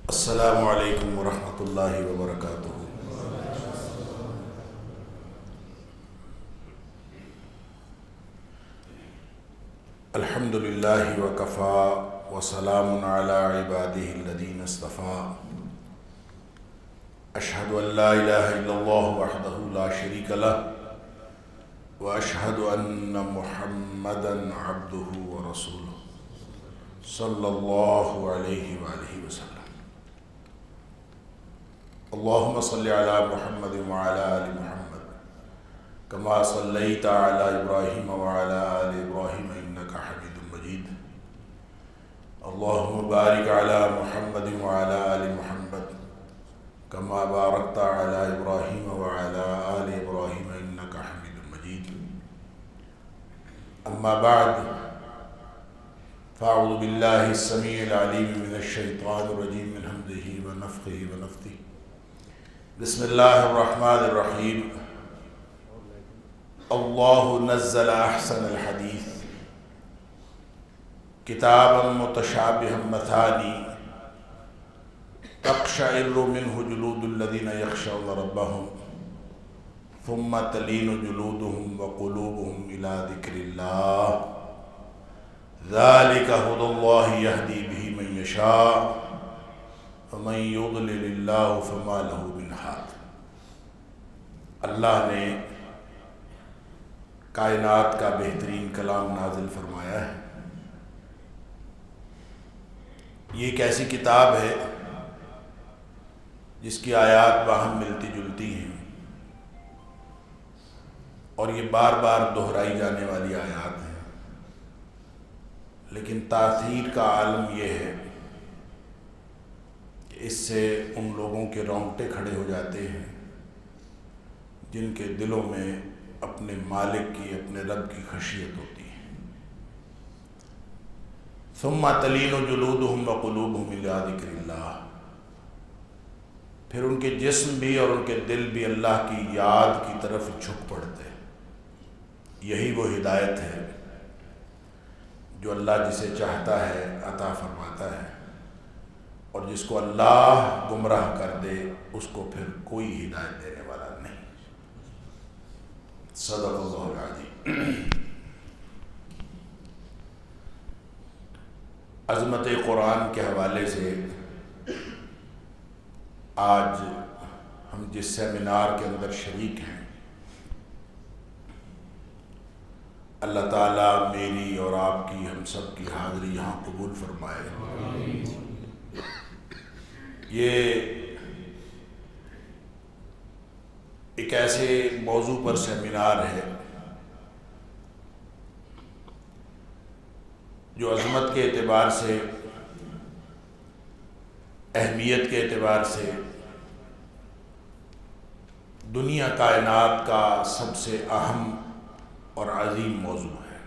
السلام علیکم ورحمۃ اللہ وبرکاتہ۔ الحمد للہ وکفا وسلام علی عبادہ الذین اصطفیٰ۔ اشہد ان لا الہ الا اللہ وحدہ لا شریک لہ واشہد ان محمدا عبدہ ورسولہ صلی اللہ علیہ وآلہ وسلم۔ اللہم صلی علی محمد وعلی آل محمد کما صلیت علی ابراہیم وعلی آل ابراہیم انکا حمید مجید۔ اللہم بارک علی محمد وعلی آل محمد کما بارکت علی ابراہیم وعلی آل ابراہیم انکا حمید مجید۔ اما بعد فاعوذ باللہ السمیع العلیم من الشیطان الرجیم من حمدہ ونفخہ ونفثہ۔ بسم اللہ الرحمن الرحیم۔ اللہ نزل احسن الحدیث کتابا متشابہا مثانی تقشعر منہ جلود الذین یخشون ربہم ثم تلین جلودہم وقلوبہم الی ذکر اللہ ذالک ھدی اللہ یہدی بہ من یشاء ومن یضلل اللہ فما لہ من ہاد۔ اللہ نے کائنات کا بہترین کلام نازل فرمایا ہے۔ یہ ایک ایسی کتاب ہے جس کی آیات باہم ملتی جلتی ہیں اور یہ بار بار دہرائی جانے والی آیات ہیں، لیکن تاثیر کا عالم یہ ہے کہ اس سے ان لوگوں کے رونگٹے کھڑے ہو جاتے ہیں جن کے دلوں میں اپنے مالک کی، اپنے رب کی خشیت ہوتی ہے۔ ثم تلین جلودہم وقلوبہم الی ذکر اللہ، پھر ان کے جسم بھی اور ان کے دل بھی اللہ کی یاد کی طرف جھک پڑتے ہیں۔ یہی وہ ہدایت ہے جو اللہ جسے چاہتا ہے عطا فرماتا ہے، اور جس کو اللہ گمراہ کر دے اس کو پھر کوئی ہدایت دینے والا نہیں۔ صدق اللہ العظیم۔ عظمت قرآن کے حوالے سے آج ہم جس سیمینار کے اندر شریک ہیں، اللہ تعالیٰ میری اور آپ کی، ہم سب کی حاضری یہاں قبول فرمائے۔ یہ ایک ایسے موضوع پر سیمینار ہے جو عظمت کے اعتبار سے، اہمیت کے اعتبار سے دنیا کائنات کا سب سے اہم اور عظیم موضوع ہے۔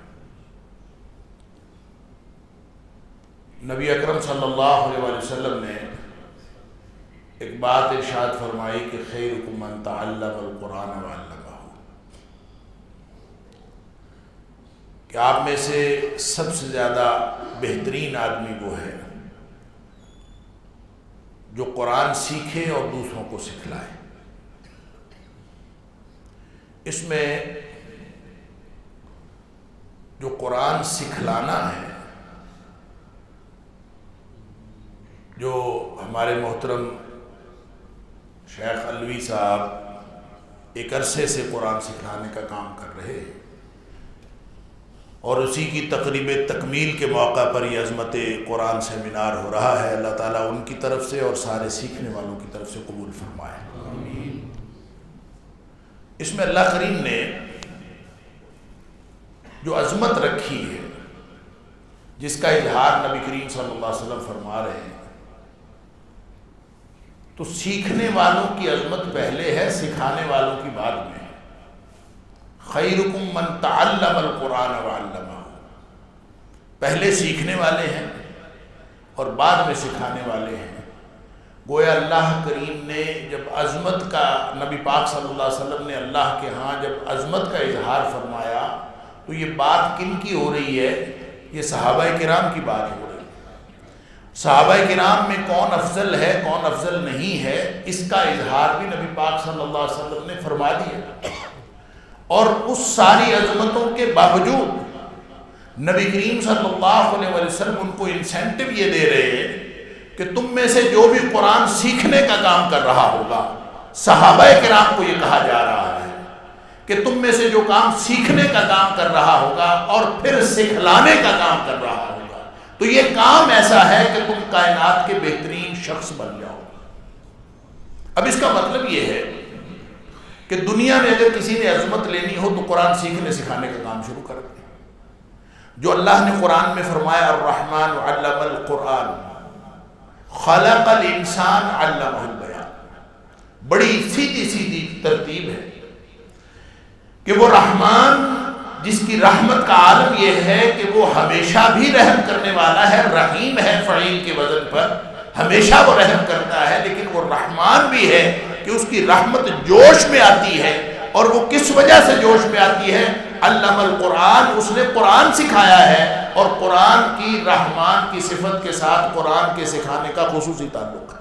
نبی اکرم صلی اللہ علیہ وسلم نے ایک بات ارشاد فرمائی کہ خیرکم من تعلم القرآن وعلمہ، کہ آپ میں سے سب سے زیادہ بہترین آدمی وہ ہے جو قرآن سیکھے اور دوسروں کو سکھلائے۔ اس میں جو قرآن سکھلانا ہے، جو ہمارے محترم شیخ علوی صاحب ایک عرصے سے قرآن سکھلانے کا کام کر رہے ہیں، اور اسی کی تقریب تکمیل کے موقع پر یہ عظمت قرآن سیمینار ہو رہا ہے۔ اللہ تعالیٰ ان کی طرف سے اور سارے سیکھنے والوں کی طرف سے قبول فرمائے۔ اس میں اللہ کریم نے جو عظمت رکھی ہے، جس کا اظہار نبی کریم صلی اللہ علیہ وسلم فرما رہے ہیں، تو سیکھنے والوں کی عظمت پہلے ہے، سکھانے والوں کی بعد میں ہے۔ خیرکم من تعلم القرآن وعلمہ، پہلے سیکھنے والے ہیں اور بعد میں سکھانے والے ہیں۔ گویا اللہ کریم نے جب عظمت کا، نبی پاک صلی اللہ علیہ وسلم نے اللہ کے ہاں جب عظمت کا اظہار فرمایا تو یہ بات کن کی ہو رہی ہے؟ یہ صحابہ کرام کی بات ہو رہی ہے۔ صحابہ کرام میں کون افضل ہے کون افضل نہیں ہے اس کا اظہار بھی نبی پاک صلی اللہ علیہ وسلم نے فرما دیا، اور اس ساری عظمتوں کے باوجود نبی کریم صلی اللہ علیہ وسلم ان کو انسینٹو یہ دے رہے ہیں کہ تم میں سے جو بھی قرآن سیکھنے کا کام کر رہا ہوگا، صحابہ کرام کو یہ کہا جا رہا ہے کہ تم میں سے جو کام سیکھنے کا کام کر رہا ہوگا اور پھر سکھلانے کا کام کر رہا ہوگا، تو یہ کام ایسا ہے کہ تم کائنات کے بہترین شخص بن جاؤ۔ اب اس کا مطلب یہ ہے کہ دنیا میں اگر کسی نے عظمت لینی ہو تو قرآن سیکھنے سکھانے کا کام شروع کر دیں۔ جو اللہ نے قرآن میں فرمایا الرحمن علم القرآن خلق الانسان علمہ البیان، بڑی سیدھی سیدھی ترتیب ہے کہ وہ رحمان جس کی رحمت کا عالم یہ ہے کہ وہ ہمیشہ بھی رحم کرنے والا ہے، رحیم ہے فعیل کے وزن پر، ہمیشہ وہ رحم کرتا ہے، لیکن وہ رحمان بھی ہے کہ اس کی رحمت جوش میں آتی ہے، اور وہ کس وجہ سے جوش میں آتی ہے؟ علم القرآن، اس نے قرآن سکھایا ہے، اور قرآن کی رحمان کی صفت کے ساتھ قرآن کے سکھانے کا خصوصی تعلق ہے۔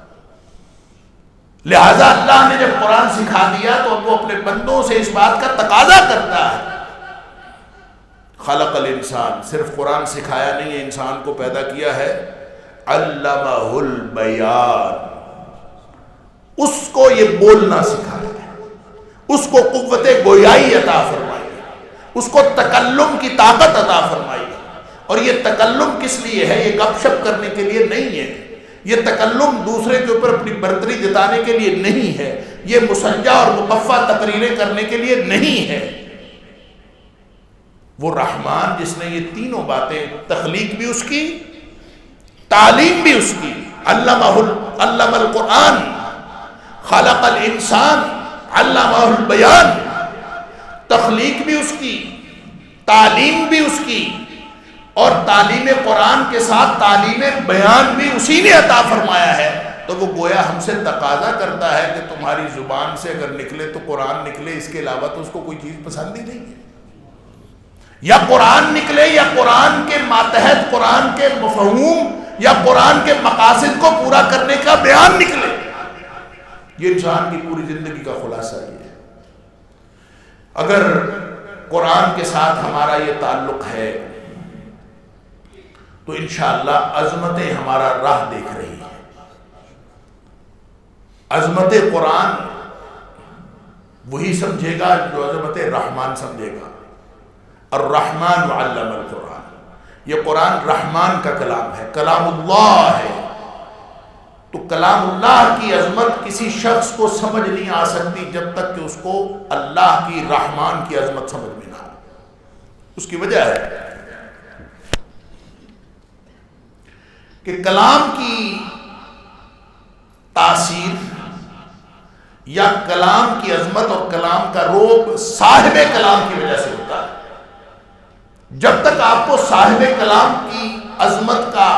لہذا اللہ نے جب قرآن سکھا دیا تو اب وہ اپنے بندوں سے اس بات کا تقاضا کرتا ہے۔ خلق الانسان، صرف قرآن سکھایا نہیں ہے، انسان کو پیدا کیا ہے، علمہ البیان، اس کو یہ بولنا سکھایا ہے، اس کو قوت گویائی عطا فرمائی ہے، اس کو تکلم کی طاقت عطا فرمائی ہے۔ اور یہ تکلم کس لیے ہے؟ یہ گپ شپ کرنے کے لیے نہیں ہے، یہ تکلم دوسرے کے اوپر اپنی برتری جتانے کے لیے نہیں ہے، یہ مسجع اور مقفع تقریریں کرنے کے لیے نہیں ہے۔ وہ رحمان جس نے یہ تینوں باتیں، تخلیق بھی اس کی، تعلیم بھی اس کی، علم القرآن خلق الانسان علمہ البیان، تخلیق بھی اس کی، تعلیم بھی اس کی، اور تعلیم قرآن کے ساتھ تعلیم بیان بھی اسی نے عطا فرمایا ہے۔ تو وہ گویا ہم سے تقاضا کرتا ہے کہ تمہاری زبان سے اگر نکلے تو قرآن نکلے، اس کے علاوہ تو اس کو کوئی چیز پسند ہی نہیں ہے۔ یا قرآن نکلے یا قرآن کے ماتحت قرآن کے مفہوم یا قرآن کے مقاصد کو پورا کرنے کا بیان نکلے۔ یہ انسان کی پوری زندگی کا خلاصہ یہ ہے۔ اگر قرآن کے ساتھ ہمارا یہ تعلق ہے تو انشاءاللہ عظمتیں ہمارا راہ دیکھ رہی ہیں۔ عظمت قرآن وہی سمجھے گا جو عظمت رحمان سمجھے گا۔ الرحمن علم القرآن، یہ قرآن رحمان کا کلام ہے، کلام اللہ ہے، تو کلام اللہ کی عظمت کسی شخص کو سمجھ نہیں آ سکتی جب تک کہ اس کو اللہ کی رحمان کی عظمت سمجھ میں نہ آئے۔ اس کی وجہ ہے کہ کلام کی تاثیر یا کلام کی عظمت اور کلام کا روب صاحب کلام کی وجہ سے ہوتا ہے۔ جب تک آپ کو صاحب کلام کی عظمت کا،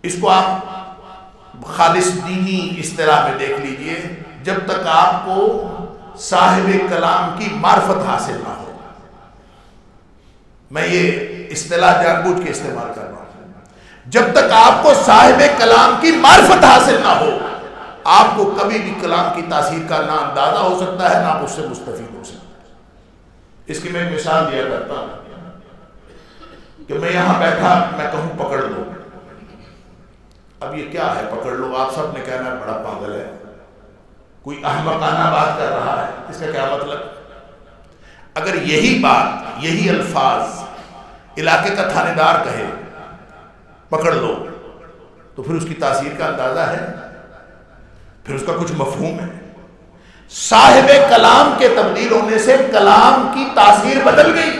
اس کو آپ خالص دینی اصطلاح میں دیکھ لیجئے، جب تک آپ کو صاحب کلام کی معرفت حاصل نہ ہو، میں یہ اصطلاح جان بوجھ کے استعمال کر رہا ہوں، جب تک آپ کو صاحب کلام کی معرفت حاصل نہ ہو، آپ کو کبھی بھی کلام کی تاثیر کا نہ اندازہ ہو سکتا ہے، نہ آپ اس سے مستفید ہو سکتا ہے۔ اس کی میں ایک مثال دیا کرتا ہوں کہ میں یہاں بیٹھا، میں کہوں پکڑ لو، اب یہ کیا ہے پکڑ لو؟ آپ سب نے کہنا بڑا پاگل ہے، کوئی احمقانہ بات کر رہا ہے، اس کا کیا مطلب؟ اگر یہی بات، یہی الفاظ علاقے کا تھانے دار کہے پکڑ لو، تو پھر اس کی تاثیر کا اندازہ ہے، پھر اس کا کچھ مفہوم ہے۔ صاحب کلام کے تبدیل ہونے سے کلام کی تاثیر بدل گئی۔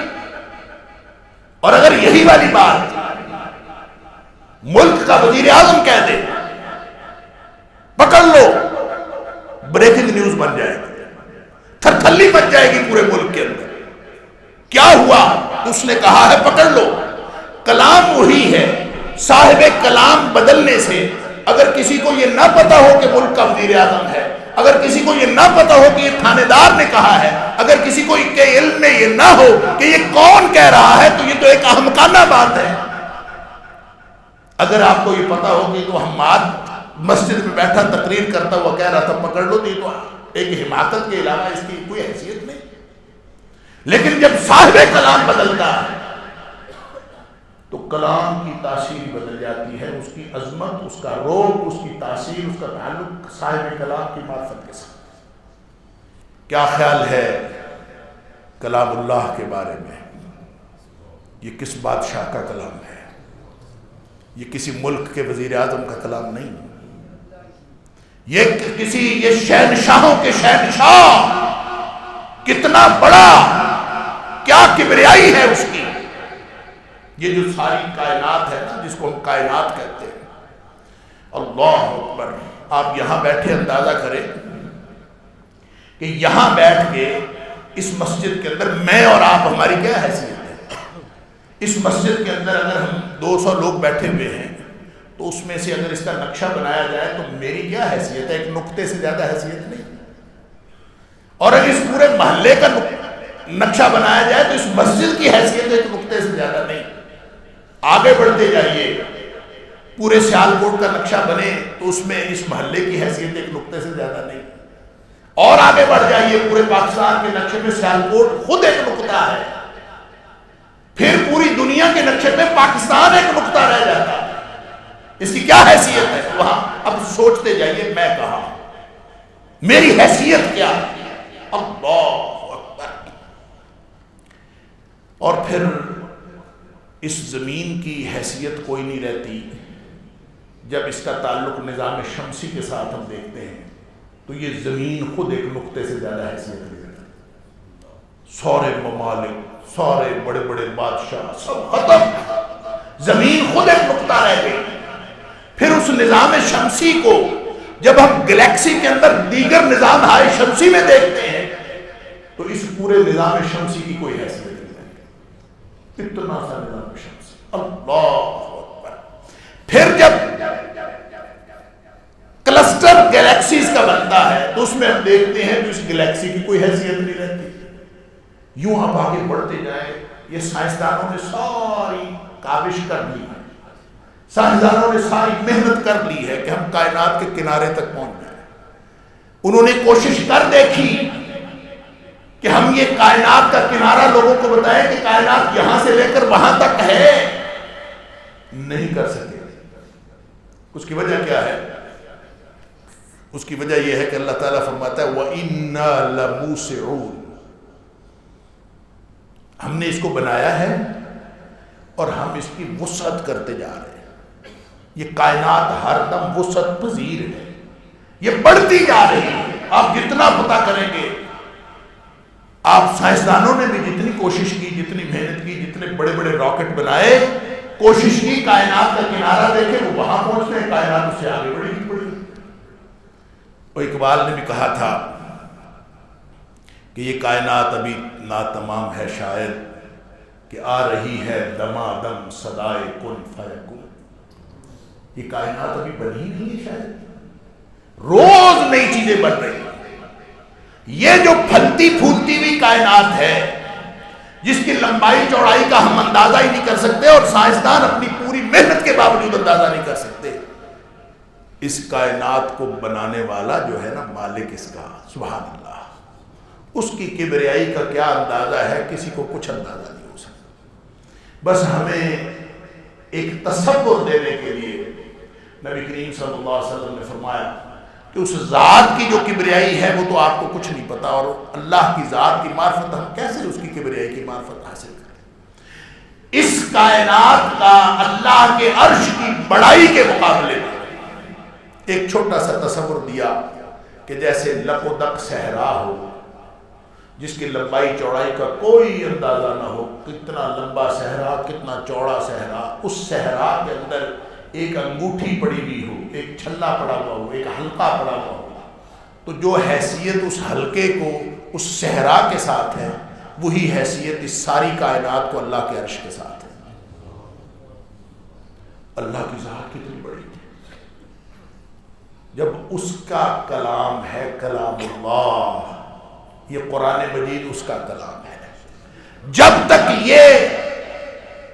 اور اگر یہی والی بات ملک کا وزیر اعظم کہہ دے پکڑ لو، بریکنگ نیوز بن جائے گی، تھرتھلی بچ جائے گی پورے ملک کے اندر۔ کیا ہوا؟ اس نے کہا ہے پکڑ لو۔ کلام وہی ہے، صاحب کلام بدلنے سے اگر کسی کو یہ نہ پتا ہو کہ ملک کا وزیر اعظم ہے، اگر کسی کو یہ نہ پتا ہو کہ یہ تھانے دار نے کہا ہے، اگر کسی کو کے علم میں یہ نہ ہو کہ یہ کون کہہ رہا ہے، تو یہ تو ایک احمقانہ بات ہے۔ اگر آپ کو یہ پتا ہو کہ تو حماد مسجد میں بیٹھا تقریر کرتا ہوا کہہ رہا تھا پکڑ لو، تو یہ تو ایک حماقت کے علاوہ اس کی کوئی حیثیت نہیں. لیکن جب صاحب کلام بدلتا ہے تو کلام کی تاثیر بدل جاتی ہے، اس کی عظمت، اس کا روب، اس کی تاثیر، اس کا تعلق صاحب کلام کی معرفت کے ساتھ. کیا خیال ہے کلام اللہ کے بارے میں؟ یہ کس بادشاہ کا کلام ہے؟ یہ کسی ملک کے وزیر اعظم کا کلام نہیں، یہ شہنشاہوں کے شہنشاہ، کتنا بڑا، کیا کبریائی ہے اس کی. یہ جو ساری کائنات ہے نا، جس کو ہم کائنات کہتے ہیں، اللہ اکبر. آپ یہاں بیٹھے اندازہ کریں کہ یہاں بیٹھ کے اس مسجد کے اندر میں اور آپ، ہماری کیا حیثیت ہے؟ اس مسجد کے اندر اگر ہم 200 لوگ بیٹھے ہوئے ہیں تو اس میں سے اگر اس کا نقشہ بنایا جائے تو میری کیا حیثیت ہے؟ ایک نقطے سے زیادہ حیثیت نہیں. اور اگر اس پورے محلے کا نقشہ بنایا جائے تو اس مسجد کی حیثیت ایک نقطے سے زیادہ نہیں. آگے بڑھتے جائیے، پورے سیالکوٹ کا نقشہ بنے تو اس میں اس محلے کی حیثیت ایک نقطے سے زیادہ نہیں. اور آگے بڑھ جائیے، پورے پاکستان کے نقشے میں سیالکوٹ خود ایک نقطہ ہے. پھر پوری دنیا کے نقشے میں پاکستان ایک نقطہ رہ جاتا ہے. اس کی کیا حیثیت ہے وہاں؟ اب سوچتے جائیے، میں کہاں، میری حیثیت کیا؟ اللہ اکبر. اور پھر اس زمین کی حیثیت کوئی نہیں رہتی جب اس کا تعلق نظام شمسی کے ساتھ ہم دیکھتے ہیں تو یہ زمین خود ایک نقطے سے زیادہ حیثیت نہیں رہتی. سارے ممالک، سارے بڑے بڑے بادشاہ سب ختم، زمین خود ایک نقطہ رہ گئی. پھر اس نظام شمسی کو جب ہم گلیکسی کے اندر دیگر نظام ہائے شمسی میں دیکھتے ہیں تو اس پورے نظام شمسی کی کوئی حیثیت نہیں رہتی. اتنا سا نظام شمسی، اللہ اکبر. پھر جب کلسٹر گلیکسیز کا بنتا ہے تو اس میں ہم دیکھتے ہیں کہ اس گلیکسی کی کوئی حیثیت نہیں رہتی. یوں آپ آگے بڑھتے جائیں، یہ سائنسدانوں نے ساری کاوش کر لی ہے، سائنسدانوں نے ساری محنت کر لی ہے کہ ہم کائنات کے کنارے تک پہنچ جائیں. انہوں نے کوشش کر دیکھی کہ ہم یہ کائنات کا کنارہ لوگوں کو بتائیں کہ کائنات یہاں سے لے کر وہاں تک ہے. نہیں کر سکے. اس کی وجہ کیا ہے؟ اس کی وجہ یہ ہے کہ اللہ تعالیٰ فرماتا ہے وَإِنَّا لَمُوسِعُونَ، ہم نے اس کو بنایا ہے اور ہم اس کی وسعت کرتے جا رہے ہیں. یہ کائنات ہر دم وسعت پذیر ہے، یہ بڑھتی جا رہی ہے. آپ جتنا پتہ کریں گے، آپ سائنسدانوں نے بھی جتنی کوشش کی، جتنی محنت کی، جتنے بڑے بڑے راکٹ بنائے، کوشش کی کائنات کا کنارہ دیکھیں وہ وہاں پہنچتے ہیں، کائنات اس سے آگے بڑھے گی. اور اقبال نے بھی کہا تھا کہ یہ کائنات ابھی ناتمام ہے شاید، کہ آ رہی ہے دمادم صدائے کن فیکن. یہ کائنات ابھی بنی نہیں ہے شاید، روز نئی چیزیں بن رہی ہیں. یہ جو پھلتی پھولتی ہوئی کائنات ہے جس کی لمبائی چوڑائی کا ہم اندازہ ہی نہیں کر سکتے اور سائنسدان اپنی پوری محنت کے باوجود اندازہ نہیں کر سکتے، اس کائنات کو بنانے والا جو ہے نا مالک اس کا، سبحان اللہ، اس کی کبریائی کا کیا اندازہ ہے، کسی کو کچھ اندازہ نہیں ہو سکتا. بس ہمیں ایک تصور دینے کے لیے نبی کریم صلی اللہ علیہ وسلم نے فرمایا کہ اس ذات کی جو کبریائی ہے وہ تو آپ کو کچھ نہیں پتا، اور اللہ کی ذات کی معرفت ہم کیسے اس کی کبریائی کی معرفت حاصل کریں. اس کائنات کا اللہ کے عرش کی بڑائی کے مقابلے میں ایک چھوٹا سا تصور دیا کہ جیسے لق و دق صحرا ہو جس کی لمبائی چوڑائی کا کوئی اندازہ نہ ہو، کتنا لمبا صحرا، کتنا چوڑا صحرا، اس صحرا کے اندر ایک انگوٹھی پڑی ہوئی ہو، ایک چھلا پڑا ہوا ہو، ایک حلقہ پڑا ہوا ہو، تو جو حیثیت اس حلقے کو اس صحرا کے ساتھ ہے وہی حیثیت اس ساری کائنات کو اللہ کے عرش کے ساتھ ہے. اللہ کی ذات کتنی بڑی ہے. جب اس کا کلام ہے کلام اللہ، یہ قرآن مجید اس کا کلام ہے، جب تک یہ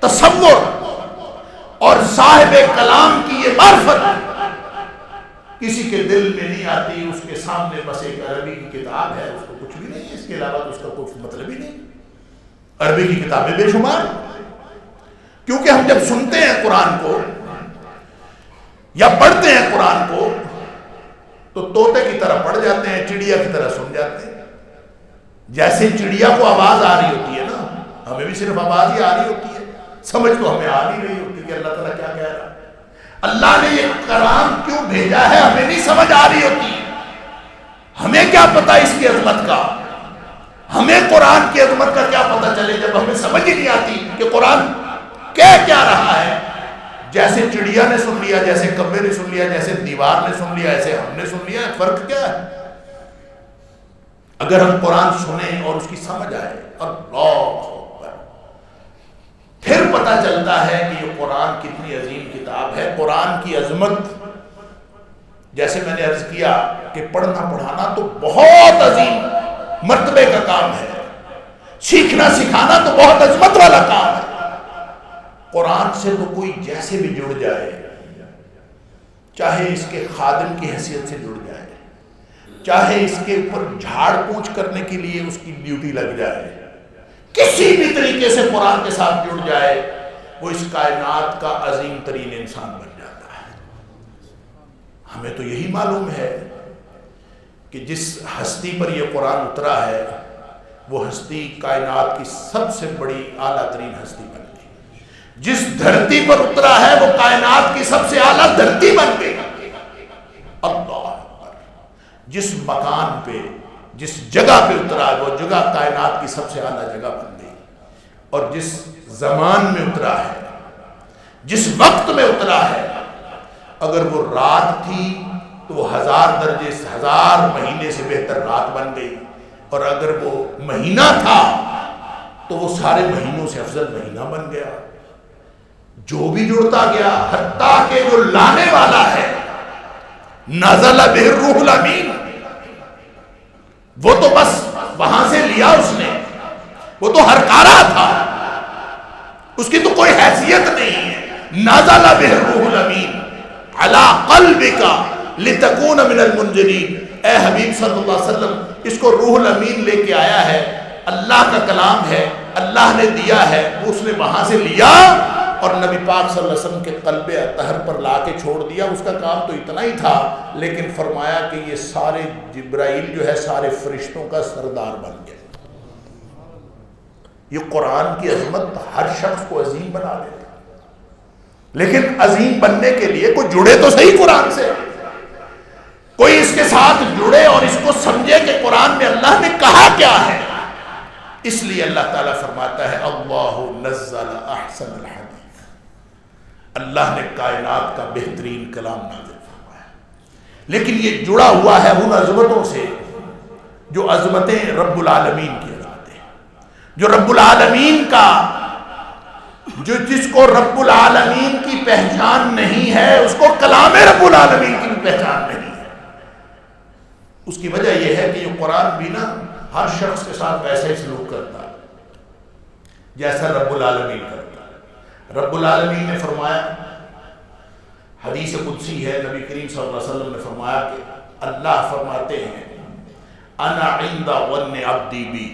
تصور اور صاحب کلام کی یہ معرفت کسی کے دل میں نہیں آتی، اس کے سامنے بس ایک عربی کی کتاب ہے، اس کو کچھ بھی نہیں ہے، اس کے علاوہ اس کا کوئی مطلب ہی نہیں۔ عربی کی کتابیں بے شمار، کیونکہ ہم جب سنتے ہیں قرآن کو یا پڑھتے ہیں قرآن کو تو طوطے کی طرح پڑھ جاتے ہیں، چڑیا کی طرح سن جاتے ہیں۔ جیسے چڑیا کو آواز آ رہی ہوتی ہے نا، ہمیں بھی صرف آواز ہی آ رہی ہوتی ہے، سمجھ تو ہمیں آ نہیں رہی ہوتی کہ اللہ تعالیٰ کیا کہہ رہا ہے۔ اللہ نے یہ کلام کیوں بھیجا ہے ہمیں نہیں سمجھ آ رہی ہوتی، ہمیں کیا پتا اس کی عظمت کا، ہمیں قرآن کی عظمت کا کیا پتا چلے جب ہمیں سمجھ ہی نہیں آتی کہ قرآن کہہ کیا رہا ہے۔ جیسے چڑیا نے سن لیا، جیسے کبے نے سن لیا، جیسے دیوار نے سن لیا، ایسے ہم نے سن لیا، فرق کیا ہے؟ اگر ہم قرآن سنیں اور اس کی سمجھ آئے، اللہ اکبر، پھر پتہ چلتا ہے کہ یہ قرآن کتنی عظیم کتاب ہے۔ قرآن کی عظمت، جیسے میں نے عرض کیا کہ پڑھنا پڑھانا تو بہت عظیم مرتبے کا کام ہے، سیکھنا سکھانا تو بہت عظمت والا کام ہے۔ قرآن سے تو کوئی جیسے بھی جڑ جائے، چاہے اس کے خادم کی حیثیت سے جڑ جائے، چاہے اس کے اوپر جھاڑ پونچھ کرنے کے لیے اس کی ڈیوٹی لگ جائے، کسی بھی طریقے سے قرآن کے ساتھ جڑ جائے، وہ اس کائنات کا عظیم ترین انسان بن جاتا ہے۔ ہمیں تو یہی معلوم ہے کہ جس ہستی پر یہ قرآن اترا ہے وہ ہستی کائنات کی سب سے بڑی اعلیٰ ترین ہستی بن گئی۔ جس دھرتی پر اترا ہے وہ کائنات کی سب سے اعلیٰ دھرتی بن گئی۔ اللہ اکبر، جس مکان پہ، جس جگہ پہ اترا ہے وہ جگہ کائنات کی سب سے اعلیٰ جگہ بن گئی، اور جس زمان میں اترا ہے، جس وقت میں اترا ہے، اگر وہ رات تھی تو وہ 1000 درجے 1000 مہینے سے بہتر رات بن گئی، اور اگر وہ مہینہ تھا تو وہ سارے مہینوں سے افضل مہینہ بن گیا۔ جو بھی جڑتا گیا، حتیٰ کہ جو لانے والا ہے، نزل بہ الروح الامین، وہ تو بس وہاں سے لیا اس نے، وہ تو ہرکارا تھا، اس کی تو کوئی حیثیت نہیں ہے۔ نزل بہ الروح الامین علی قلبک لتکون من المنذرین، اے حبیب صلی اللہ علیہ وسلم، اس کو روح الامین لے کے آیا ہے، اللہ کا کلام ہے، اللہ نے دیا ہے، اس نے وہاں سے لیا اور نبی پاک صلی اللہ علیہ وسلم کے قلب اطہر پر لا کے چھوڑ دیا۔ اس کا کام تو اتنا ہی تھا، لیکن فرمایا کہ یہ سارے جبرائیل جو ہے سارے فرشتوں کا سردار بن گیا۔ یہ قرآن کی عظمت ہر شخص کو عظیم بنا دیتا، لیکن عظیم بننے کے لیے کوئی جڑے تو صحیح قرآن سے، کوئی اس کے ساتھ جڑے اور اس کو سمجھے کہ قرآن میں اللہ نے کہا کیا ہے۔ اس لیے اللہ تعالیٰ فرماتا ہے اللہ نزل احسن الحدیث، اللہ نے کائنات کا بہترین کلام نازل فرمایا، لیکن یہ جڑا ہوا ہے ان عظمتوں سے جو عظمتیں رب العالمین کی عظمتیں، جو رب العالمین کا، جو جس کو رب العالمین کی پہچان نہیں ہے اس کو کلام رب العالمین کی بھی پہچان نہیں ہے۔ اس کی وجہ یہ ہے کہ یہ قرآن بھی نا ہر شخص کے ساتھ ویسے ہی سلوک کرتا ہے جیسا رب العالمین کرتا ہے۔ رب العالمین نے فرمایا، حدیث قدسی ہے، نبی کریم صلی اللہ علیہ وسلم نے فرمایا کہ اللہ فرماتے ہیں انا عند ظن عبدی بی،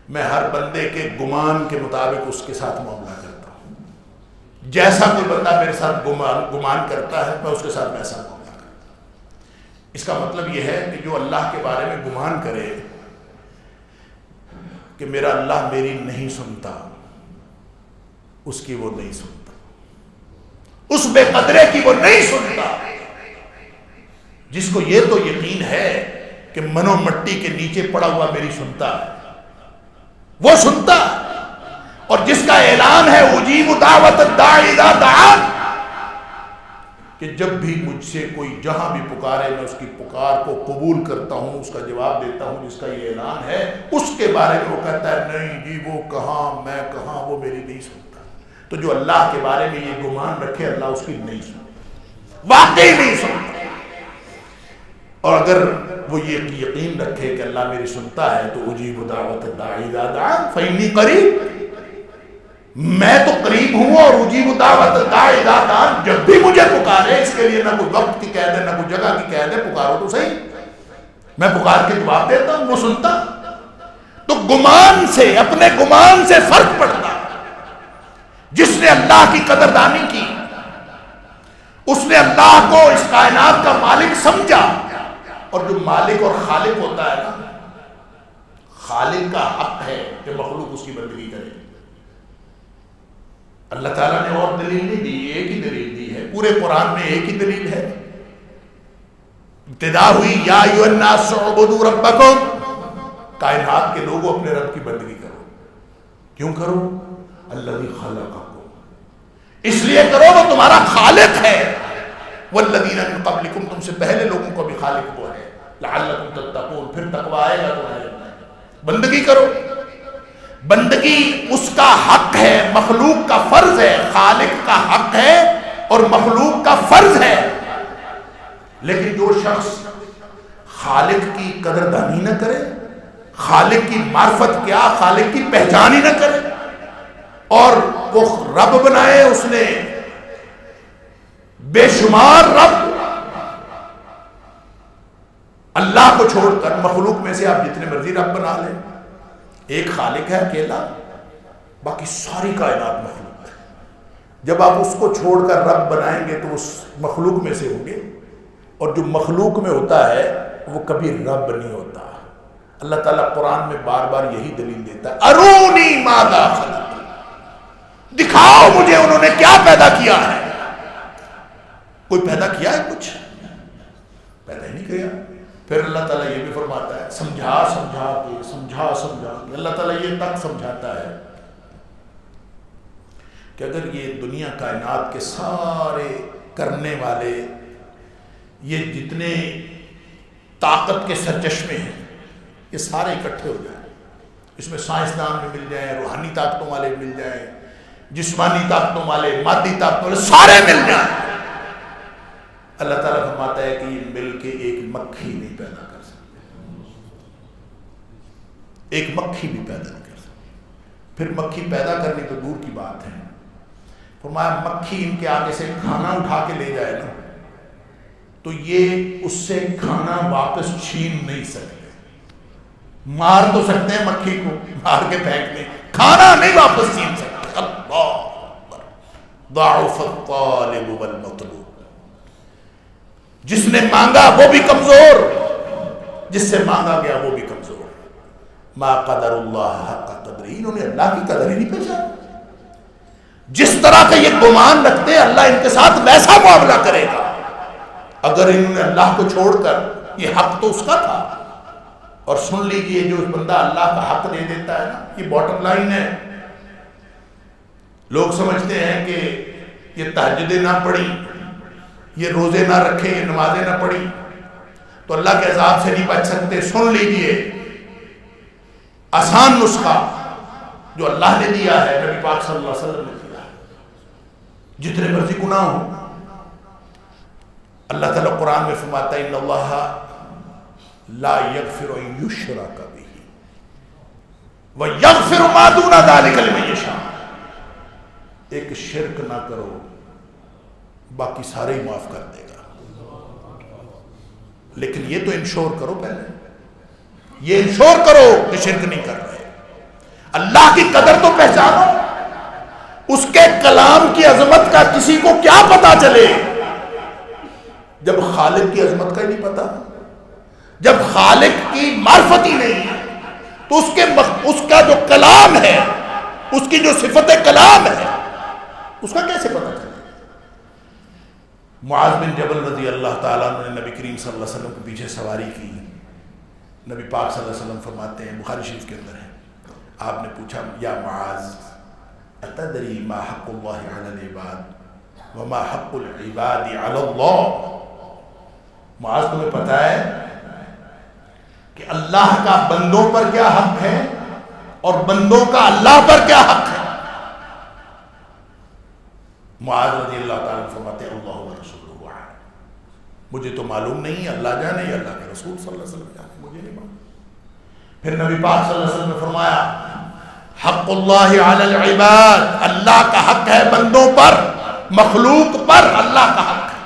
میں ہر بندے کے گمان کے مطابق اس کے ساتھ معاملہ کرتا ہوں، جیسا کوئی بندہ میرے ساتھ گمان کرتا ہے میں اس کے ساتھ ویسا معاملہ کرتا ہوں۔ اس کا مطلب یہ ہے کہ جو اللہ کے بارے میں گمان کرے کہ میرا اللہ میری نہیں سنتا، اس کی وہ نہیں سنتا، اس بے قدرے کی وہ نہیں سنتا، جس کو یہ تو یقین ہے کہ منو مٹی کے نیچے پڑا ہوا میری سنتا ہے، وہ سنتا ہے، اور جس کا اعلان ہے اجیب دعوت الداعی اذا دعان، کہ جب بھی مجھ سے کوئی جہاں بھی پکارے میں اس کی پکار کو قبول کرتا ہوں، اس کا جواب دیتا ہوں، جس کا یہ اعلان ہے اس کے بارے میں وہ کہتا ہے نہیں جی وہ کہاں میں کہاں، وہ میری نہیں سنتا۔ تو جو اللہ کے بارے میں یہ گمان رکھے اللہ اس کی نہیں سنتا، واقعی نہیں سنتا، اور اگر وہ یہ یقین رکھے کہ اللہ میری سنتا ہے تو اجیب دعوت الداعی اذا دعان فإنی قریب، میں تو قریب ہوں اور اجیب دعوت الداعی اذا دعان، جب بھی مجھے پکارے، اس کے لیے نہ کوئی وقت کی قید ہے نہ کوئی جگہ کی قید ہے، پکارو تو صحیح، میں پکار کے جواب دیتا ہوں، وہ سنتا۔ تو گمان سے، اپنے گمان سے فرق پڑتا۔ جس نے اللہ کی قدردانی کی، اس نے اللہ کو اس کائنات کا مالک سمجھا، اور جو مالک اور خالق ہوتا ہے نا، خالق کا حق ہے کہ مخلوق اس کی بندگی کرے۔ اللہ تعالیٰ نے اور دلیل نہیں دی، ایک ہی دلیل دی ہے، پورے قرآن میں ایک ہی دلیل ہے۔ ابتدا ہوئی یا ایھا الناس اعبدوا ربکم، کائنات کے لوگوں اپنے رب کی بندگی کرو۔ کیوں کرو؟ الذی خلقکم، اس لیے کرو وہ تمہارا خالق ہے، والذین من قبلکم، تم سے پہلے لوگوں کو بھی خالق وہ ہے، لعلکم تتقون، پھر تقوی آئے گا تمہارے۔ بندگی کرو، بندگی اس کا حق ہے، مخلوق کا فرض ہے، خالق کا حق ہے اور مخلوق کا فرض ہے۔ لیکن جو شخص خالق کی قدردانی نہ کرے، خالق کی معرفت کیا، خالق کی پہچان ہی نہ کرے، اور وہ رب بنائے اس نے بے شمار رب، اللہ کو چھوڑ کر مخلوق میں سے آپ جتنے مرضی رب بنا لیں، ایک خالق ہے اکیلا، باقی ساری کائنات مخلوق ہے۔ جب آپ اس کو چھوڑ کر رب بنائیں گے تو اس مخلوق میں سے ہوں گے، اور جو مخلوق میں ہوتا ہے وہ کبھی رب نہیں ہوتا۔ اللہ تعالیٰ قرآن میں بار بار یہی دلیل دیتا ہے، ارونی ماذا خلقوا، دکھاؤ مجھے انہوں نے کیا پیدا کیا ہے۔ کوئی پیدا کیا ہے؟ کچھ پیدا ہی نہیں کیا۔ پھر اللہ تعالیٰ یہ بھی فرماتا ہے، سمجھا کے اللہ تعالیٰ یہ تک سمجھاتا ہے کہ اگر یہ دنیا کائنات کے سارے کرنے والے، یہ جتنے طاقت کے سرچشمے ہیں، یہ سارے اکٹھے ہو جائیں، اس میں سائنسدان بھی مل جائیں، روحانی طاقتوں والے مل جائیں، جسمانی طاقتوں والے، مادی طاقتوں والے، سارے مل جائیں، اللہ تعالیٰ فرماتا ہے کہ یہ مل کے ایک مکھی نہیں پیدا کر سکتے، ایک مکھی بھی پیدا نہیں کر سکتے۔ پھر مکھی پیدا کرنی تو دور کی بات ہے، فرمایا مکھی ان کے آگے سے کھانا اٹھا کے لے جائے نا تو یہ اس سے کھانا واپس چھین نہیں سکتے، مار تو سکتے ہیں مکھی کو، مار کے پھینک دیں، کھانا نہیں واپس چھین سکتے۔ اللہ اکبر، ضعف الطالب والمطلوب، جس نے مانگا وہ بھی کمزور، جس سے مانگا گیا وہ بھی کمزور۔ ما قدر اللہ حق قدرہ، انہوں نے اللہ کی قدر ہی نہیں پہچانا۔ جس طرح کا یہ گمان رکھتے ہیں اللہ ان کے ساتھ ویسا معاملہ کرے گا۔ اگر انہوں نے اللہ کو چھوڑ کر، یہ حق تو اس کا تھا، اور سن لیجئے جو بندہ اللہ کا حق دے دیتا ہے نا، یہ باٹم لائن ہے۔ لوگ سمجھتے ہیں کہ یہ تہجدیں نہ پڑھی، یہ روزے نہ رکھے، یہ نمازیں نہ پڑھی تو اللہ کے عذاب سے نہیں بچ سکتے۔ سن لیجئے آسان نسخہ جو اللہ نے دیا ہے، نبی پاک صلی اللہ علیہ وسلم نے دیا ہے، جتنے مرضی گناہ ہوں، اللہ تعالیٰ قرآن میں فرماتا ہے ان اللہ لا یغفر ان یشرک بہ ویغفر ما دون ذلک لمن یشاء، ایک شرک نہ کرو باقی سارے ہی معاف کر دے گا، لیکن یہ تو انشور کرو، پہلے یہ انشور کرو کہ شرک نہیں کر رہے، اللہ کی قدر تو پہچانو۔ اس کے کلام کی عظمت کا کسی کو کیا پتا چلے جب خالق کی عظمت کا ہی نہیں پتا، جب خالق کی معرفت ہی نہیں ہے تو اس کا جو کلام ہے، اس کی جو صفت کلام ہے، اس کا کیسے پتا چلے؟ معاذ بن جبل رضی اللہ تعالیٰ عنہ نے نبی کریم صلی اللہ علیہ وسلم کے پیچھے سواری کی، نبی پاک صلی اللہ علیہ وسلم فرماتے ہیں، بخاری شریف کے اندر ہے، آپ نے پوچھا یا معاذ اتدری ما حق اللہ علی العباد وما حق العباد علی اللہ، معاذ تمہیں پتا ہے کہ اللہ کا بندوں پر کیا حق ہے اور بندوں کا اللہ پر کیا حق ہے؟ معاذ رضی اللہ تعالیٰ فرماتے ہیں اللہ و رسولہ اعلم، مجھے تو معلوم نہیں، اللہ جانے یا اللہ کے رسول صلی اللہ علیہ وسلم جانے، مجھے نہیں معلوم۔ پھر نبی پاک صلی اللہ علیہ وسلم نے فرمایا حق اللہ علی العباد، اللہ کا حق ہے بندوں پر، مخلوق پر اللہ کا حق ہے،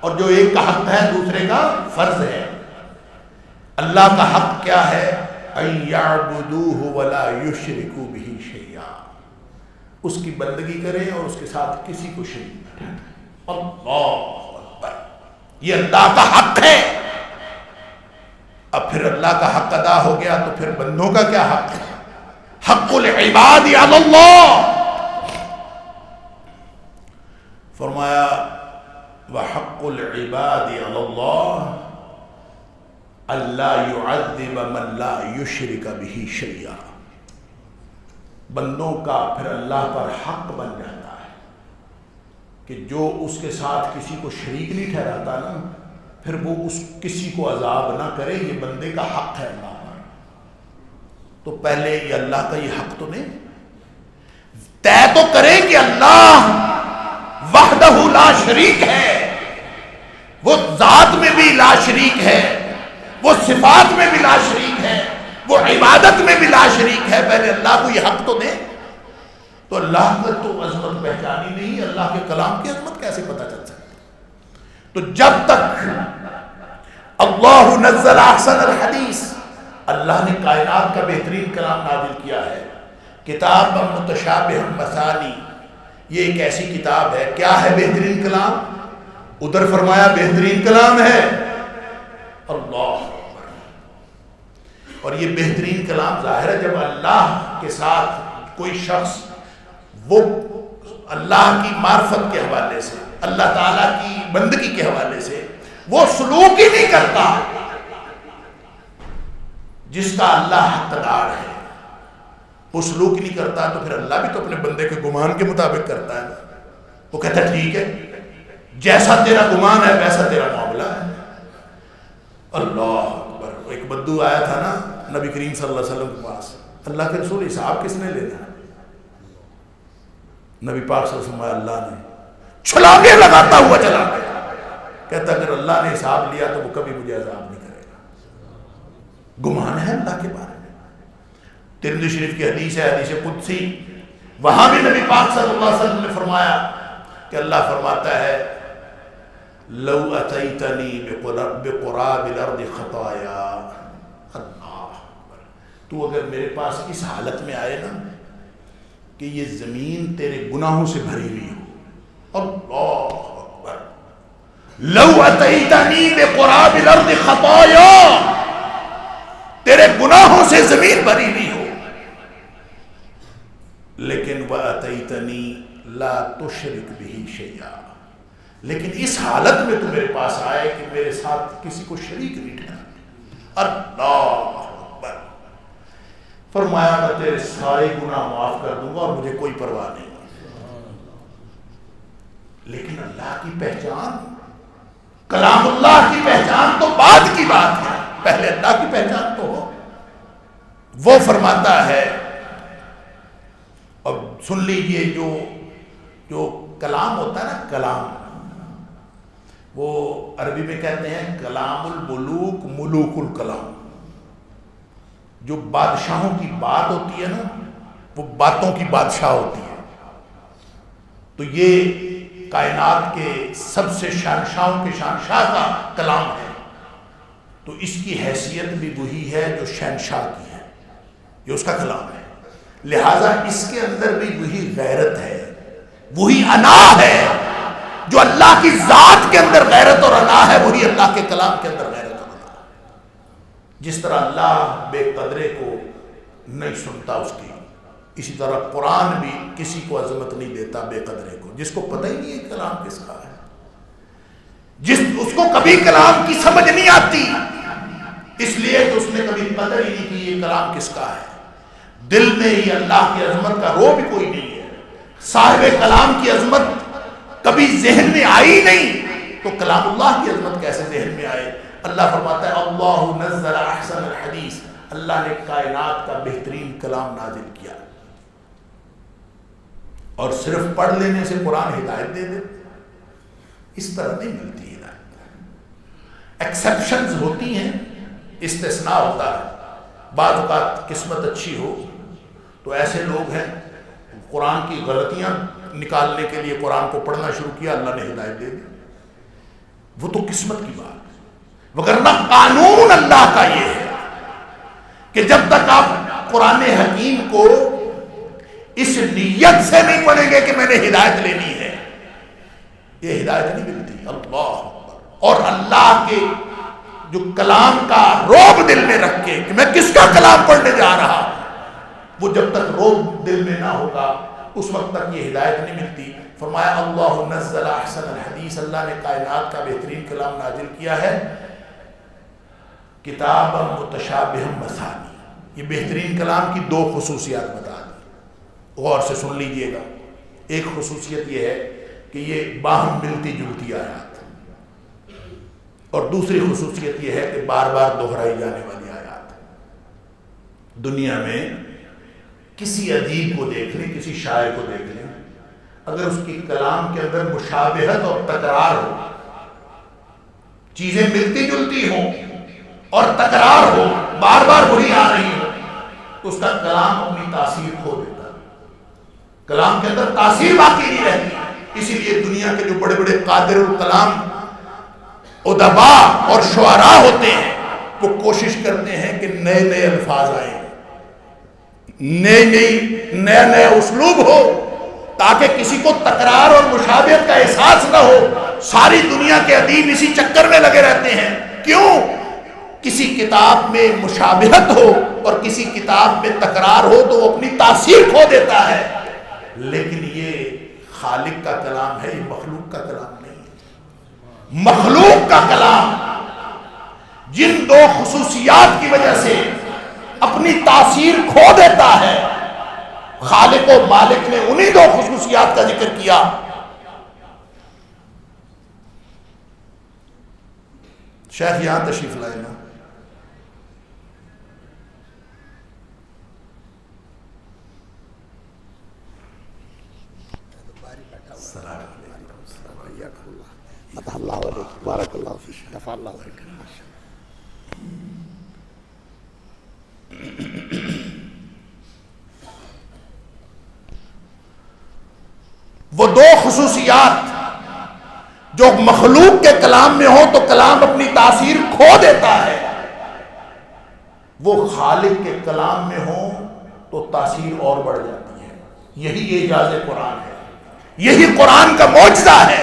اور جو ایک کا حق ہے دوسرے کا فرض ہے۔ اللہ کا حق کیا ہے؟ ان یعبدوہ ولا یشرکوا بہ شیئا، اس کی بندگی کریں اور اس کے ساتھ کسی کو شریک نہ ٹھہرائیں۔ اللہ اکبر، یہ اللہ کا حق ہے۔ اب پھر اللہ کا حق ادا ہو گیا تو پھر بندوں کا کیا حق ہے؟ حق العباد علی اللہ، فرمایا وحق العباد علی اللہ اللہ يعذب من لا یشرک بہ شیئا، بندوں کا پھر اللہ پر حق بن جاتا ہے کہ جو اس کے ساتھ کسی کو شریک نہیں ٹھہراتا نا، پھر وہ اس کسی کو عذاب نہ کرے، یہ بندے کا حق ہے اللہ پر۔ تو پہلے یہ اللہ کا یہ حق تو نہیں طے تو کرے کہ اللہ وحدہ لا شریک ہے، وہ ذات میں بھی لا شریک ہے، وہ صفات میں بھی لا شریک ہے، وہ عبادت میں بھی لا شریک ہے۔ پہلے اللہ کو یہ حق تو دیں۔ تو اللہ کا تو عظمت پہچانی نہیں، اللہ کے کلام کی عظمت کیسے پتہ چل سکتی؟ تو جب تک اللہ نزل احسن الحدیث، اللہ نے کائنات کا بہترین کلام نازل کیا ہے، کتاب متشابہ مثانی، یہ ایک ایسی کتاب ہے۔ کیا ہے بہترین کلام؟ ادھر فرمایا بہترین کلام ہے اللہ، اور یہ بہترین کلام ظاہر ہے جب اللہ کے ساتھ کوئی شخص وہ اللہ کی معرفت کے حوالے سے، اللہ تعالیٰ کی بندگی کے حوالے سے وہ سلوک ہی نہیں کرتا جس کا اللہ حقدار ہے، وہ سلوک نہیں کرتا، تو پھر اللہ بھی تو اپنے بندے کے گمان کے مطابق کرتا ہے۔ وہ کہتا ہے ٹھیک ہے، جیسا تیرا گمان ہے ویسا تیرا معاملہ ہے۔ اللہ اکبر، ایک بدو آیا تھا نا نبی کریم صلی اللہ علیہ وسلم کے پاس، اللہ کے رسول حساب کس نے لینا؟ نبی پاک صلی اللہ علیہ وسلم اللہ نے چھلانگے لگاتا ہوا چلا گیا، کہتا اگر اللہ نے حساب لیا تو وہ کبھی مجھے عذاب نہیں کرے گا۔ گمان ہے اللہ کے بارے میں۔ ترمذی شریف کی حدیث ہے، حدیث قدسی، وہاں بھی نبی پاک صلی اللہ علیہ وسلم نے فرمایا کہ اللہ فرماتا ہے لو اتیتنی بقراب الارض خطایا، اللہ، تو اگر میرے پاس اس حالت میں آئے نا کہ یہ زمین تیرے گناہوں سے بھری ہوئی ہو، اللہ اکبر، لو اتیتنی بقراب الارض خطایا، تیرے گناہوں سے زمین بھری ہوئی ہو، لیکن وَأَتَيْتَنِي لَا تُشْرِكْ بِهِ شَيْئًا، لیکن اس حالت میں تو میرے پاس آئے کہ میرے ساتھ کسی کو شریک نہیں ٹھہراتے۔ اللہ اکبر، فرمایا میں تیرے سارے گناہ معاف کر دوں گا اور مجھے کوئی پرواہ نہیں۔ لیکن اللہ کی پہچان، کلام اللہ کی پہچان تو بعد کی بات ہے، پہلے اللہ کی پہچان تو ہو۔ وہ فرماتا ہے، اب سن لیجئے، جو کلام ہوتا ہے نا، کلام، وہ عربی میں کہتے ہیں کلام الملوک ملوک الکلام، جو بادشاہوں کی بات ہوتی ہے نا وہ باتوں کی بادشاہ ہوتی ہے۔ تو یہ کائنات کے سب سے شہنشاہوں کے شہنشاہ کا کلام ہے، تو اس کی حیثیت بھی وہی ہے جو شہنشاہ کی ہے، یہ اس کا کلام ہے، لہٰذا اس کے اندر بھی وہی غیرت ہے، وہی انا ہے، جو اللہ کی ذات کے اندر غیرت اور انا ہے وہی اللہ کے کلام کے اندر غیرت اور انا ہے۔ جس طرح اللہ بے قدرے کو نہیں سنتا اس کی، اسی طرح قرآن بھی کسی کو عظمت نہیں دیتا بے قدرے کو، جس کو پتہ ہی نہیں ہے کلام کس کا ہے، اس کو کبھی کلام کی سمجھ نہیں آتی، اس لیے کہ اس نے کبھی قدر ہی نہیں کی یہ کلام کس کا ہے، دل میں ہی اللہ کی عظمت کا رو بھی کوئی نہیں ہے، صاحب کلام کی عظمت کبھی ذہن میں آئی نہیں، تو کلام اللہ کی عظمت کیسے ذہن میں آئے؟ اللہ فرماتا ہے اللہ نزل احسن الحدیث، اللہ نے کائنات کا بہترین کلام نازل کیا، اور صرف پڑھ لینے سے قرآن ہدایت دے دے، اس طرح نہیں ملتی ہدایت، ایکسیپشنز ہوتی ہیں، استثناء ہوتا ہے، بعض اوقات قسمت اچھی ہو تو ایسے لوگ ہیں قرآن کی غلطیاں نکالنے کے لیے قرآن کو پڑھنا شروع کیا، اللہ نے ہدایت دے دی، وہ تو قسمت کی بات ہے۔ وگرنہ قانون اللہ کا یہ ہے کہ جب تک آپ قرآن حکیم کو اس نیت سے نہیں پڑھیں گے کہ میں نے ہدایت لینی ہے، یہ ہدایت نہیں ملتی۔ اللہ اکبر۔ اور اللہ کے جو کلام کا روب دل میں رکھ کے کہ میں کس کا کلام پڑھنے جا رہا ہوں، وہ جب تک روب دل میں نہ ہوگا اس وقت تک یہ ہدایت نہیں ملتی۔ فرمایا اللہ نزل احسن الحدیث، اللہ نے کائنات کا بہترین کلام نازل کیا ہے، کتاب متشابہ مثانی، یہ بہترین کلام کی دو خصوصیات بتا دی، غور سے سن لیجئے گا۔ ایک خصوصیت یہ ہے کہ یہ باہم ملتی جلتی آیات، اور دوسری خصوصیت یہ ہے کہ بار بار دہرائی جانے والی آیات۔ دنیا میں کسی ادیب کو دیکھ لیں، کسی شاعر کو دیکھ لیں، اگر اس کی کلام کے اندر مشابہت اور تکرار ہو، چیزیں ملتی جلتی ہوں اور تکرار ہو، بار بار وہی آ رہی ہو، تو اس کا کلام اپنی تاثیر کھو دیتا ہے، کلام کے اندر تاثیر باقی نہیں رہتی۔ اسی لیے دنیا کے جو بڑے بڑے قادر الکلام ادبا اور شعراء ہوتے ہیں، وہ کوشش کرتے ہیں کہ نئے نئے الفاظ آئیں، نیا نیا اسلوب ہو، تاکہ کسی کو تکرار اور مشابہت کا احساس نہ ہو۔ ساری دنیا کے ادیب اسی چکر میں لگے رہتے ہیں۔ کیوں؟ کسی کتاب میں مشابہت ہو اور کسی کتاب میں تکرار ہو تو وہ اپنی تاثیر کھو دیتا ہے۔ لیکن یہ خالق کا کلام ہے، یہ مخلوق کا کلام نہیں ہے۔ مخلوق کا کلام جن دو خصوصیات کی وجہ سے اپنی تاثیر کھو دیتا ہے، خالق و مالک نے انہی دو خصوصیات کا ذکر کیا۔ شیخ یہاں تشریف لائے نا، بارک اللہ فیک، نفع اللہ فیک۔ وہ دو خصوصیات جو مخلوق کے کلام میں ہو تو کلام اپنی تاثیر کھو دیتا ہے، وہ خالق کے کلام میں ہو تو تاثیر اور بڑھ جاتی ہے۔ یہی اعجاز قرآن ہے، یہی قرآن کا معجزہ ہے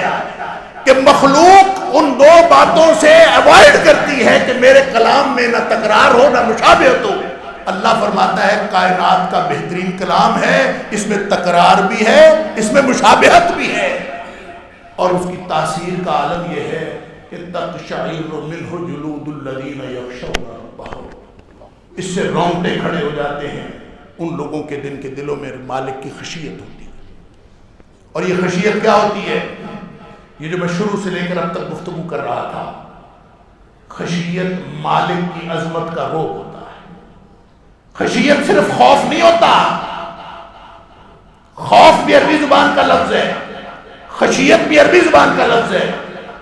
کہ مخلوق ان دو باتوں سے اوائڈ کرتی ہے کہ میرے کلام میں نہ تکرار ہو نہ مشابہت ہو۔ اللہ فرماتا ہے کائنات کا بہترین کلام ہے، اس میں تکرار بھی ہے، اس میں مشابہت بھی ہے، اور اس کی تاثیر کا عالم یہ ہے کہ تقشعر منہ جلود الذین یخشون ربہم، اس سے رونگٹے کھڑے ہو جاتے ہیں ان لوگوں کے دن کے دلوں میں مالک کی خشیت ہوتی ہے۔ اور یہ خشیت کیا ہوتی ہے؟ یہ جو میں شروع سے لے کر اب تک گفتگو کر رہا تھا، خشیت مالک کی عظمت کا روب ہوتا ہے۔ خشیت صرف خوف نہیں ہوتا، خوف بھی عربی زبان کا لفظ ہے، خشیت بھی عربی زبان کا لفظ ہے،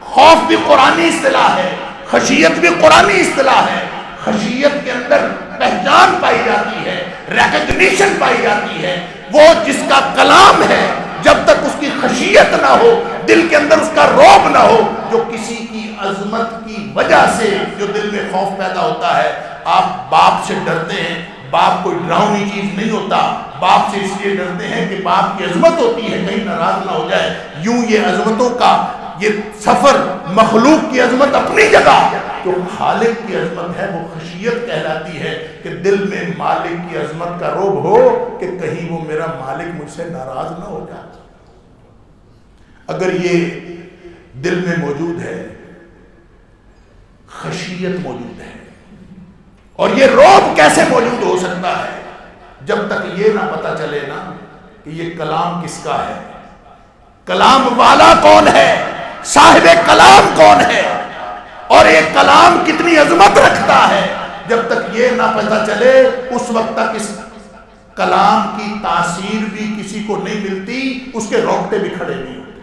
خوف بھی قرآنی اصطلاح ہے، خشیت بھی قرآنی اصطلاح ہے۔ خشیت کے اندر پہچان پائی جاتی ہے، ریکگنیشن پائی جاتی ہے۔ وہ جس کا کلام ہے، جب تک اس کی خشیت نہ ہو، دل کے اندر اس کا روب نہ ہو، جو کسی کی عظمت کی وجہ سے جو دل میں خوف پیدا ہوتا ہے۔ آپ باپ سے ڈرتے ہیں، باپ کوئی ڈراؤنی چیز نہیں ہوتا، باپ سے اس لیے ڈرتے ہیں کہ باپ کی عظمت ہوتی ہے، کہیں ناراض نہ ہو جائے۔ یوں یہ عظمتوں کا یہ سفر، مخلوق کی عظمت اپنی جگہ، جو خالق کی عظمت ہے وہ خشیت کہلاتی ہے، کہ دل میں مالک کی عظمت کا روب ہو کہ کہیں وہ میرا مالک مجھ سے ناراض نہ ہو جائے۔ اگر یہ دل میں موجود ہے، خشیت موجود ہے، اور یہ روب کیسے موجود ہو سکتا ہے؟ جب تک یہ نہ پتہ چلے نا کہ یہ کلام کس کا ہے، کلام والا کون ہے، صاحب کلام کون ہے، اور یہ کلام کتنی عظمت رکھتا ہے، جب تک یہ نہ پتہ چلے اس وقت تک اس کلام کی تاثیر بھی کسی کو نہیں ملتی، اس کے رونگٹے بھی کھڑے نہیں ہوتے۔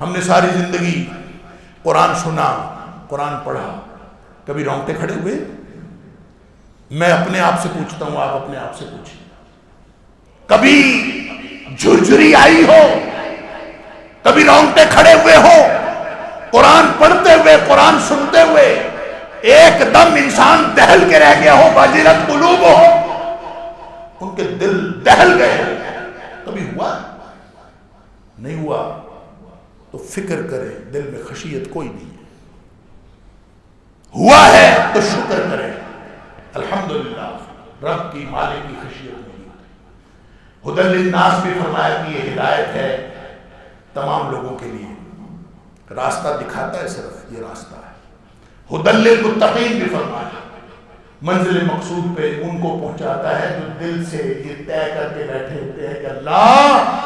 ہم نے ساری زندگی قرآن سنا، قرآن پڑھا، کبھی رونگٹے کھڑے ہوئے؟ میں اپنے آپ سے پوچھتا ہوں، آپ اپنے آپ سے پوچھیں، کبھی جھرجھری آئی ہو، کبھی رونگٹے کھڑے ہوئے ہو، قرآن پڑھتے ہوئے، قرآن سنتے ہوئے ایک دم انسان دہل کے رہ گیا ہو، واجلت قلوب ہو، ان کے دل دہل گئے ہو، کبھی ہوا؟ نہیں ہوا تو فکر کرے، دل میں خشیت کوئی نہیں ہے، ہوا ہے تو شکر کرے، الحمدللہ رب کی مالک کی خشیت نہیں۔ ہدی للناس بھی فرمایا کہ یہ ہدایت ہے تمام لوگوں کے لیے، راستہ دکھاتا ہے، صرف یہ راستہ ہے۔ ہدی للمتقین بھی فرمایا، منزل مقصود پہ ان کو پہنچاتا ہے جو دل سے یہ طے کر کے بیٹھے ہوتے ہیں کہ اللہ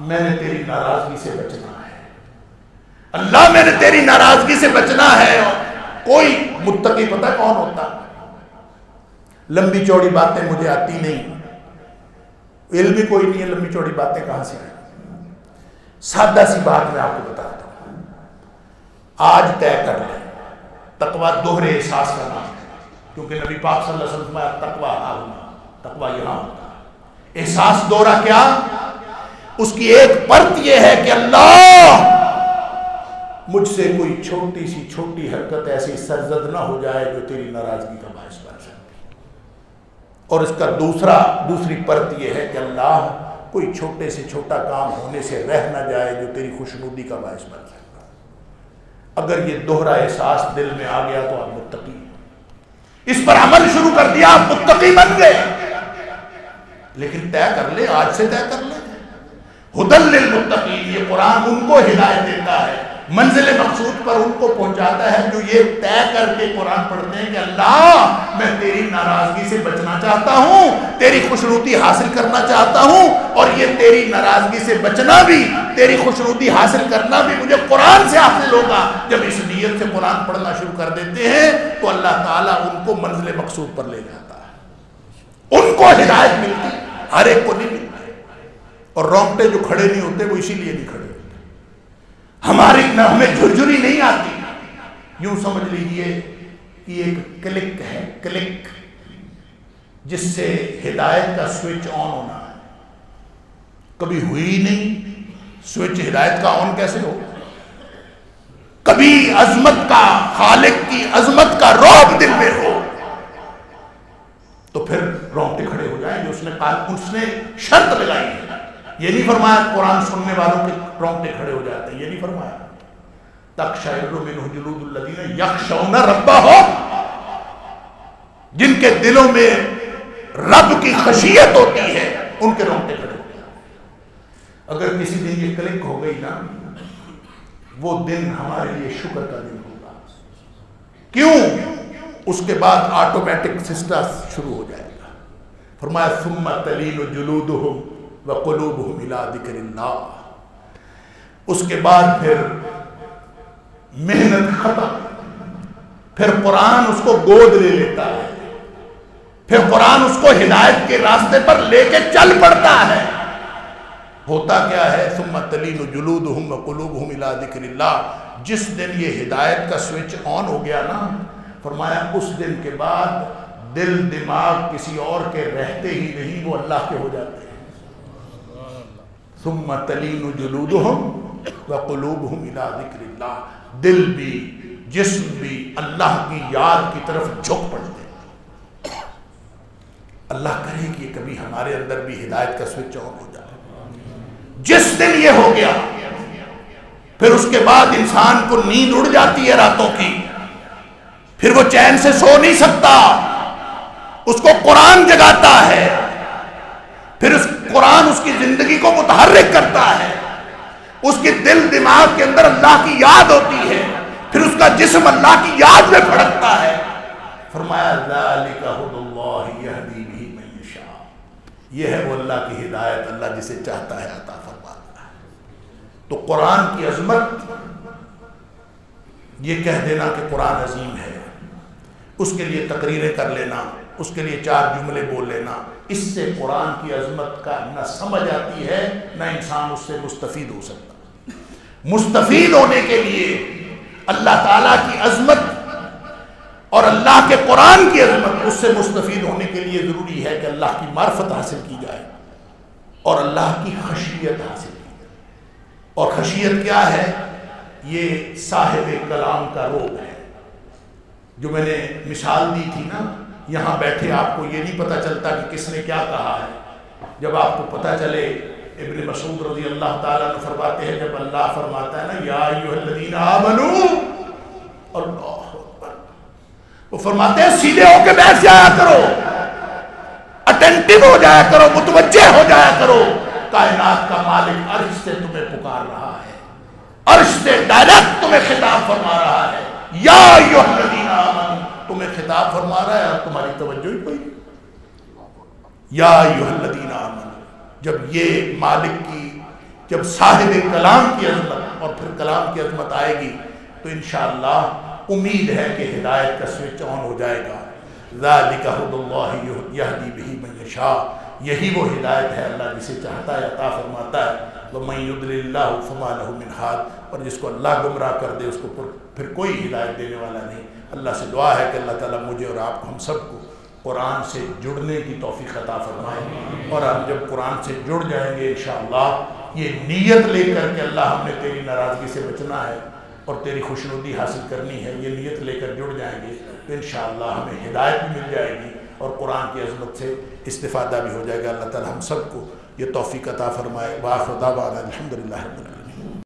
میں نے تیری ناراضگی سے بچنا ہے، اللہ میں نے تیری ناراضگی سے بچنا ہے۔ کوئی متقی پتہ کون ہوتا؟ لمبی چوڑی باتیں مجھے آتی نہیں، علم بھی کوئی نہیں ہے، لمبی چوڑی باتیں کہاں سے آئیں؟ سادہ سی بات میں آپ کو بتاتا ہوں، آج طے کر لیں، تقویٰ دوہرے احساس کا نام ہے، کیونکہ نبی پاک صلی اللہ علیہ وسلم کا تقویٰ تقویٰ یہاں ہوتا ہے۔ احساس دوہرا کیا؟ اس کی ایک پرت یہ ہے کہ اللہ مجھ سے کوئی چھوٹی سی چھوٹی حرکت ایسی سرزد نہ ہو جائے جو تیری ناراضگی کا باعث بن جائے، اور اس کا دوسری پرت یہ ہے کہ اللہ کوئی چھوٹے سے چھوٹا کام ہونے سے رہ نہ جائے جو تیری خوشنودی کا باعث بن جائے گا۔ اگر یہ دوہرا احساس دل میں آ گیا تو آپ متقی ہیں، اس پر عمل شروع کر دیا آپ متقی بن گئے۔ لیکن طے کر لے، آج سے طے کر لے، ہدی للمتقین، یہ قرآن ان کو ہدایت دیتا ہے، منزل مقصود پر ان کو پہنچاتا ہے جو یہ طے کر کے قرآن پڑھتے ہیں کہ اللہ میں تیری ناراضگی سے بچنا چاہتا ہوں، تیری خوشنودی حاصل کرنا چاہتا ہوں، اور یہ تیری ناراضگی سے بچنا بھی، تیری خوشنودی حاصل کرنا بھی مجھے قرآن سے حاصل ہوگا۔ جب اس نیت سے قرآن پڑھنا شروع کر دیتے ہیں تو اللہ تعالیٰ ان کو منزل مقصود پر لے جاتا ہے، ان کو ہدایت ملتی، ہر ایک کو نہیں ملتی، اور رونگٹے جو کھڑے نہیں ہوتے وہ اسی لیے نہیں کھڑے ہوتے۔ ہمیں جھرجھری نہیں آتی، یوں سمجھ لیجئے کہ ایک کلک ہے، کلک جس سے ہدایت کا سوئچ آن ہونا ہے، کبھی ہوئی نہیں، سوئچ ہدایت کا آن کیسے ہو؟ کبھی عظمت کا، خالق کی عظمت کا رعب دل میں ہو تو پھر رونگٹے کھڑے ہو جائیں، جو اس نے شرط لگائی ہے۔ یہ نہیں فرمایا قرآن سننے والوں کے رونگٹے کھڑے ہو جاتے ہیں، یہ نہیں فرمایا، تقشعر منہ جلود الذین یخشون ربہم، جن کے دلوں میں رب کی خشیت ہوتی ہے ان کے رونگٹے کھڑے ہو جاتے۔ اگر کسی دن یہ کلک ہو گئی نا، وہ دن ہمارے لیے شکر کا دن ہوگا۔ کیوں؟ اس کے بعد آٹومیٹک سسٹم شروع ہو جائے گا۔ فرمایا ثم تلین جلودہم وقلوبہم الی ذکر اللہ، اس کے بعد پھر محنت ختم، پھر قرآن اس کو گود لے لیتا ہے، پھر قرآن اس کو ہدایت کے راستے پر لے کے چل پڑتا ہے۔ ہوتا کیا ہے؟ ثم تلین جلودہم وقلوبہم الی ذکر اللہ، جس دن یہ ہدایت کا سوئچ آن ہو گیا نا، فرمایا اس دن کے بعد دل دماغ کسی اور کے رہتے ہی نہیں، وہ اللہ کے ہو جاتے ہیں۔ ثم تلین جلودہم وقلوبہم الی ذکر اللہ، دل بھی جسم بھی اللہ کی یاد کی طرف جھک پڑتے ہیں۔ اللہ کرے کہ کبھی ہمارے اندر بھی ہدایت کا سوئچ آن ہو جائے۔ جس دن یہ ہو گیا پھر اس کے بعد انسان کو نیند اڑ جاتی ہے راتوں کی، پھر وہ چین سے سو نہیں سکتا، اس کو قرآن جگاتا ہے، پھر اس قرآن اس کی زندگی کو متحرک کرتا ہے، اس کے دل دماغ کے اندر اللہ کی یاد ہوتی ہے، پھر اس کا جسم اللہ کی یاد میں پھڑکتا ہے۔ فرمایا ذالک ھدی اللہ یہدی بہ من یشاء، یہ ہے وہ اللہ کی ہدایت، اللہ جسے چاہتا ہے عطا فرماتا ہے۔ تو قرآن کی عظمت، یہ کہہ دینا کہ قرآن عظیم ہے، اس کے لیے تقریریں کر لینا، اس کے لیے 4 جملے بول لینا، اس سے قرآن کی عظمت کا نہ سمجھ آتی ہے، نہ انسان اس سے مستفید ہو سکتا۔ مستفید ہونے کے لیے اللہ تعالیٰ کی عظمت اور اللہ کے قرآن کی عظمت، اس سے مستفید ہونے کے لیے ضروری ہے کہ اللہ کی معرفت حاصل کی جائے، اور اللہ کی خشیت حاصل کی. اور خشیت کیا ہے؟ یہ صاحب کلام کا روب ہے. جو میں نے مثال دی تھی نا، یہاں بیٹھے آپ کو یہ نہیں پتہ چلتا کہ کس نے کیا کہا ہے. جب آپ کو پتہ چلے، ابن مسعود رضی اللہ تعالیٰ عنہ فرماتے ہیں جب اللہ فرماتا ہے نا یا ایھا الذین آمنو، اللہ اکبر، وہ فرماتے ہیں سیدھے ہو کے بیٹھ جایا کرو، اٹینٹیو ہو جایا کرو، متوجہ ہو جایا کرو. کائنات کا مالک عرش سے تمہیں پکار رہا ہے، عرش سے ڈائریکٹ تمہیں خطاب فرما رہا ہے. یا ایھا الذین آمنو تمہیں خطاب فرما رہا ہے اور تمہاری توجہ ہی کوئی. یا ایھا الذین آمنو، جب یہ مالک کی، جب صاحب کلام کی عظمت اور پھر کلام کی عظمت آئے گی تو انشاءاللہ امید ہے کہ ہدایت کا سوئچ آن ہو جائے گا. ذالک ھدی اللہ یہدی بہ من یشاء، یہی وہ ہدایت ہے اللہ جسے چاہتا ہے عطا فرماتا ہے. ومن یضلل اللہ فما لہ من ہاد، اور جس کو اللہ گمراہ کر دے اس کو پھر کوئی ہدایت دینے والا نہیں. اللہ سے دعا ہے کہ اللہ تعالیٰ مجھے اور آپ کو، ہم سب کو قرآن سے جڑنے کی توفیق عطا فرمائے. اور ہم جب قرآن سے جڑ جائیں گے انشاءاللہ یہ نیت لے کر کہ اللہ ہم نے تیری ناراضگی سے بچنا ہے اور تیری خوشنودی حاصل کرنی ہے، یہ نیت لے کر جڑ جائیں گے تو انشاءاللہ ہمیں ہدایت بھی مل جائے گی اور قرآن کی عظمت سے استفادہ بھی ہو جائے گا. اللہ تعالی ہم سب کو یہ توفیق عطا فرمائے. وآخر دعوانا الحمدللہ رب العالمین.